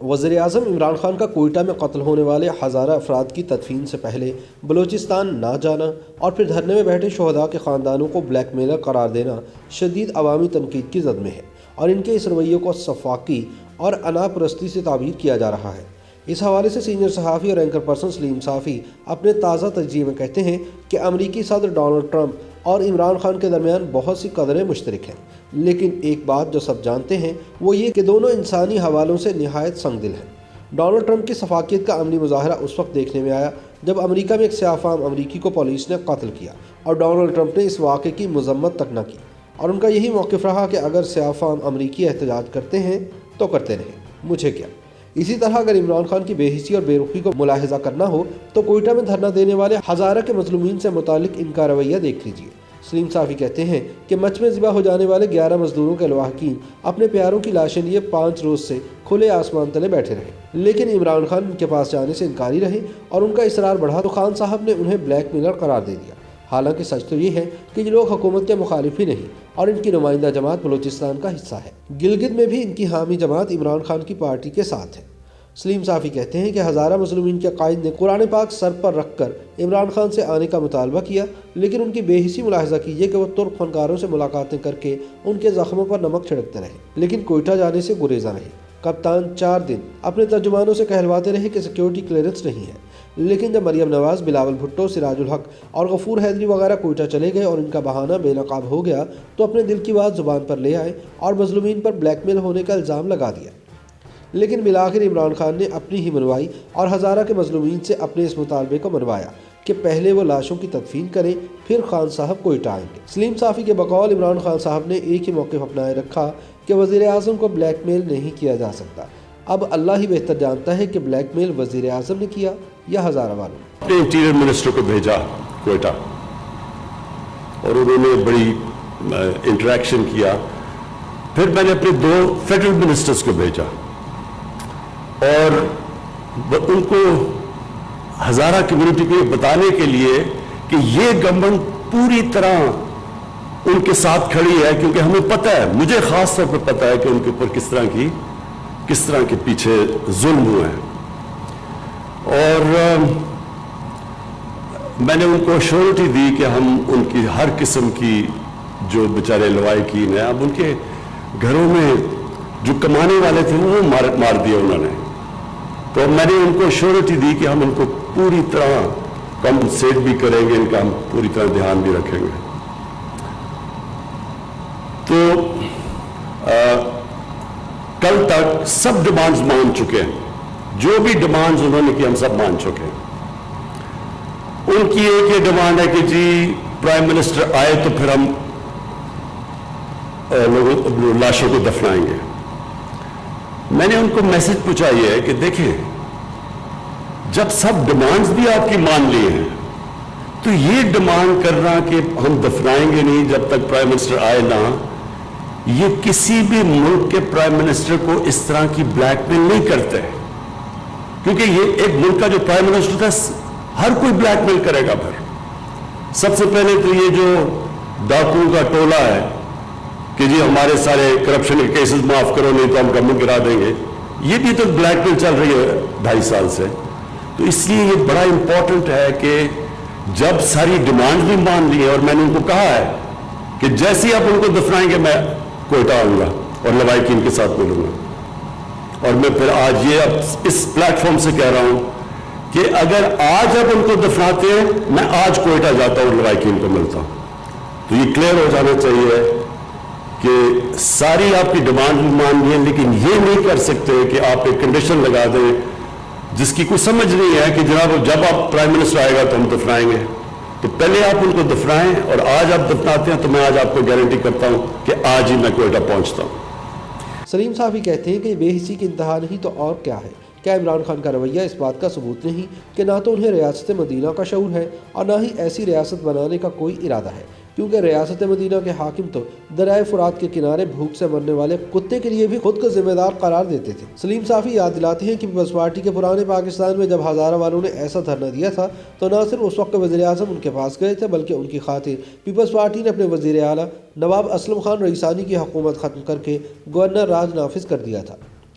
وزیر اعظم عمران خان کا کوئٹہ میں قتل ہونے والے ہزارہ افراد کی تدفین سے پہلے بلوچستان نہ جانا اور پھر دھرنے میں بیٹھے شہداء کے خاندانوں کو بلیک میلر قرار دینا شدید عوامی تنقید کی زد میں ہے اور ان کے اس رویے کو سفاکی اور انا پرستی سے تعبیر کیا جا رہا ہے۔ اس حوالے سے سینئر صحافی اور اینکر پرسن سلیم صافی اپنے تازہ تجزیے میں کہتے ہیں کہ امریکی صدر ڈونلڈ ٹرمپ اور عمران خان کے درمیان بہت سی قدریں مشترک ہیں، لیکن ایک بات جو سب جانتے ہیں وہ یہ کہ دونوں انسانی حوالوں سے نہایت سنگ دل ہیں۔ ڈونلڈ ٹرمپ کی شفافیت کا عملی مظاہرہ اس وقت دیکھنے میں آیا جب امریکہ میں ایک سیاہ فام امریکی کو پولیس نے قتل کیا اور ڈونلڈ ٹرمپ نے اس واقعے کی مذمت تک نہ کی، اور ان کا یہی موقف رہا کہ اگر سیاہ فام امریکی احتجاج کرتے ہیں تو کرتے رہیں، مجھے کیا۔ اسی طرح اگر عمران خان کی بے حسی اور بے رخی کو ملاحظہ کرنا ہو تو کوئٹہ میں دھرنا دینے والے ہزارہ کے مظلومین سے متعلق ان کا رویہ دیکھ لیجیے۔ سلیم صافی کہتے ہیں کہ مچ میں ذبح ہو جانے والے 11 مزدوروں کے لواحقین اپنے پیاروں کی لاشیں لیے 5 روز سے کھلے آسمان تلے بیٹھے رہے، لیکن عمران خان ان کے پاس جانے سے انکاری رہے اور ان کا اصرار بڑھا تو خان صاحب نے انہیں بلیک میلر قرار دے دیا۔ حالانکہ سچ تو یہ ہے کہ یہ لوگ حکومت کے مخالف ہی نہیں اور ان کی نمائندہ جماعت بلوچستان کا حصہ ہے۔ گلگت میں بھی ان کی حامی جماعت عمران خان کی پارٹی کے ساتھ ہے۔ سلیم صافی کہتے ہیں کہ ہزارہ مظلومین کے قائد نے قرآن پاک سر پر رکھ کر عمران خان سے آنے کا مطالبہ کیا، لیکن ان کی بے حسی ملاحظہ کیجیے کہ وہ ترک فنکاروں سے ملاقاتیں کر کے ان کے زخموں پر نمک چھڑکتے رہے، لیکن کوئٹہ جانے سے گریزاں رہے۔ کپتان 4 دن اپنے ترجمانوں سے کہلواتے رہے کہ سیکیورٹی کلیئرنس نہیں ہے، لیکن جب مریم نواز، بلاول بھٹو، سراج الحق اور غفور حیدری وغیرہ کوئٹہ چلے گئے اور ان کا بہانہ بے نقاب ہو گیا تو اپنے دل کی بات زبان پر لے آئے اور مظلومین پر بلیک میل ہونے کا الزام لگا دیا۔ لیکن بالآخر عمران خان نے اپنی ہی منوائی اور ہزارہ کے مظلومین سے اپنے اس مطالبے کو منوایا کہ پہلے وہ لاشوں کی تدفین کریں، پھر خان صاحب کوئٹہ آئیں گے۔ سلیم صافی کے بقول عمران خان صاحب نے ایک ہی موقف اپنائے رکھا کہ وزیر اعظم کو بلیک میل نہیں کیا جا سکتا۔ اب اللہ ہی بہتر جانتا ہے کہ بلیک میل وزیر اعظم نے کیا یا ہزارہ والوں نے۔ اپنے انٹیریئر منسٹر کو بھیجا کوئٹہ اور انہوں نے بڑی انٹریکشن کیا، پھر میں نے اپنے 2 فیڈرل منسٹرز کو بھیجا اور ان کو ہزارہ کمیونٹی کو بتانے کے لیے کہ یہ گورنمنٹ پوری طرح ان کے ساتھ کھڑی ہے، کیونکہ ہمیں پتہ ہے، مجھے خاص طور پر پتہ ہے کہ ان کے اوپر کس طرح کے پیچھے ظلم ہوئے ہیں، اور میں نے ان کو شیورٹی دی کہ ہم ان کی ہر قسم کی جو بیچارے لواحقین ہیں، اب ان کے گھروں میں جو کمانے والے تھے وہ مار دیا انہوں نے، تو میں نے ان کو شیورٹی دی کہ ہم ان کو پوری طرح کمپنسیٹ بھی کریں گے، ان کا ہم پوری طرح دھیان بھی رکھیں گے۔ تو کل تک سب ڈیمانڈز مان چکے ہیں، جو بھی ڈیمانڈز انہوں نے کی ہم سب مان چکے ہیں۔ ان کی ایک یہ ڈیمانڈ ہے کہ جی پرائم منسٹر آئے تو پھر ہم لاشوں کو دفنائیں گے۔ میں نے ان کو میسج پہنچائی ہے کہ دیکھیں، جب سب ڈیمانڈز بھی آپ کی مان لی ہیں تو یہ ڈیمانڈ کرنا کہ ہم دفنائیں گے نہیں جب تک پرائم منسٹر آئے نہ، یہ کسی بھی ملک کے پرائم منسٹر کو اس طرح کی بلیک میل نہیں کرتے، کیونکہ یہ ایک ملک کا جو پرائم منسٹر تھا ہر کوئی بلیک میل کرے گا۔ پھر سب سے پہلے تو یہ جو ڈاکوؤں کا ٹولہ ہے کہ جی ہمارے سارے کرپشن کے کیسز معاف کرو نہیں تو ہم گورنمنٹ گرا دیں گے، یہ بھی تو بلیک میل چل رہی ہے 2.5 سال سے۔ تو اس لیے یہ بڑا امپورٹنٹ ہے کہ جب ساری ڈیمانڈ بھی مان لی ہے، اور میں نے ان کو کہا ہے کہ جیسے ہی آپ ان کو دفنائیں گے میں کوئٹہ آؤں گا اور لواحقین کے ساتھ ملوں گا، اور میں پھر آج یہ اب اس پلیٹ فارم سے کہہ رہا ہوں کہ اگر آج آپ ان کو دفناتے ہیں میں آج کوئٹہ جاتا ہوں اور لواحقین کو ملتا ہوں۔ تو یہ کلیئر ہو جانا چاہیے کہ ساری آپ کی ڈیمانڈ بھی مان لی ہے، لیکن یہ نہیں کر سکتے کہ آپ ایک کنڈیشن لگا دیں جس کی کوئی سمجھ نہیں ہے کہ جناب جب آپ پرائم منسٹر آئے گا تو ہم دفنائیں گے۔ تو پہلے آپ ان کو دفنائیں، اور آج آپ دفناتے ہیں تو میں آج آپ کو گارنٹی کرتا ہوں کہ آج ہی میں کوئٹہ پہنچتا ہوں۔ سلیم صافی کہتے ہیں کہ بے حسی کی انتہا نہیں تو اور کیا ہے۔ کیا عمران خان کا رویہ اس بات کا ثبوت نہیں کہ نہ تو انہیں ریاست مدینہ کا شعور ہے اور نہ ہی ایسی ریاست بنانے کا کوئی ارادہ ہے، کیونکہ ریاست مدینہ کے حاکم تو دریائے فرات کے کنارے بھوک سے مرنے والے کتے کے لیے بھی خود کو ذمہ دار قرار دیتے تھے۔ سلیم صافی یاد دلاتے ہیں کہ پیپلز پارٹی کے پرانے پاکستان میں جب ہزارہ والوں نے ایسا دھرنا دیا تھا تو نہ صرف اس وقت کے وزیر اعظم ان کے پاس گئے تھے، بلکہ ان کی خاطر پیپلز پارٹی نے اپنے وزیر اعلیٰ نواب اسلم خان رئیسانی کی حکومت ختم کر کے گورنر راج نافذ کر دیا تھا۔